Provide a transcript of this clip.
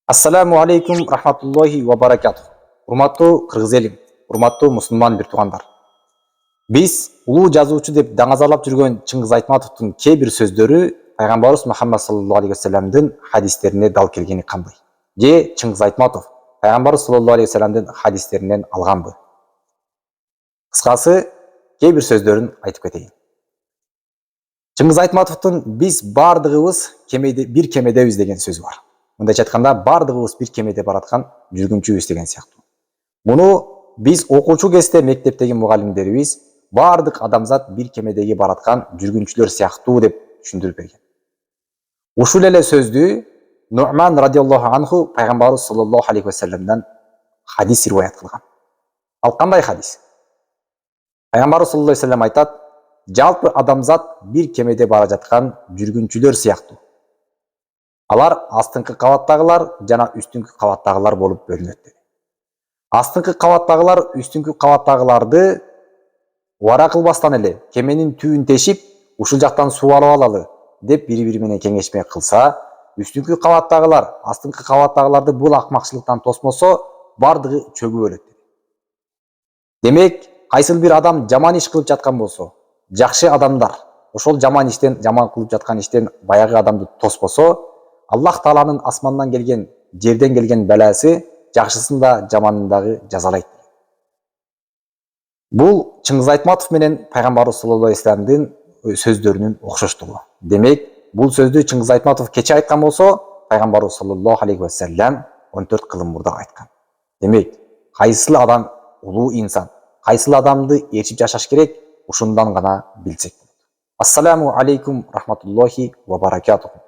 Ассаламу алейкум рахматуллахи ва баракатух. Урматтуу кыргыз элим, урматтуу мусулман бир туугандар. Биз улуу жазуучу деп даңазалап жүргөн Чыңгыз Айтматовдун кээ бир сөздөрү пайгамбарыбыз Мухаммад саллаллаху алейхи вассаламдын хадистерине дал келгени кандай? Же Чыңгыз Айтматов пайгамбарыбыз саллаллаху алейхи вассаламдын хадистеринен алганбы? Кыскасы, кээ бир сөздөрүн айтып кетейин. Чыңгыз Айтматовдун "биз бардыгыбыз бир кемедебиз" деген сөзү бар. Мындайча айтканда, бардыгыбыз бир кемеде бараткан жүргүнчүбүз деген сыяктуу. Муну биз окуучу кезде мектептеги мугалимдерибиз бардык адамзат бир кемедеги бараткан жүргүнчүлөр сыяктуу деп түшүндүрүп берген. Ушул эле сөздү Нуъман радиаллаху анху пайгамбарыбыз саллаллаху алейхи вассаламдан хадис риваят кылган. Ал кандай хадис? Пайгамбарыбыз саллаллаху алейхи вассалам айтат: "Жалпы адамзат бир кемеде бара жаткан жүргүнчүлөр сыяктуу. Алар астыңкы кабаттагылар жана үстүңкү кабаттагылар болуп бөлүнөт" dedi. Астыңкы кабаттагылар үстүңкү кабаттагыларды убара кылбастан эле кеменин түбүн тешип, ушул жактан суу алып алалы деп бири-бири менен кеңешме кылса, үстүңкү кабаттагылар астыңкы кабаттагыларды бул акмакчылыктан тосмосо, бардыгы чөгүп өлөт. Демек, кайсыл бир адам жаман иш кылып жаткан болсо, жакшы адамдар ошол жаман кылып жаткан иштен баягы адамды тоспосо, Аллах Тааланын асмандан келген, жерден келген баласы жакшысын да жаманын дагы жазалайт. Бул Чыңгыз Айтматов менен пайгамбарыбыз саллаллаху алейхи вассаламдын сөздөрүнүн окшоштугу. Демек, бул сөздү Чыңгыз Айтматов кече айткан болсо, пайгамбарыбыз саллаллаху алейхи вассалам 14 кылым мурда айткан. Демек, кайсыл адам улуу инсан, кайсыл адамды ээрчип жашаш керек, ушундан гана билсек болот. Ассаламу алейкум рахматуллахи ва баракатуху.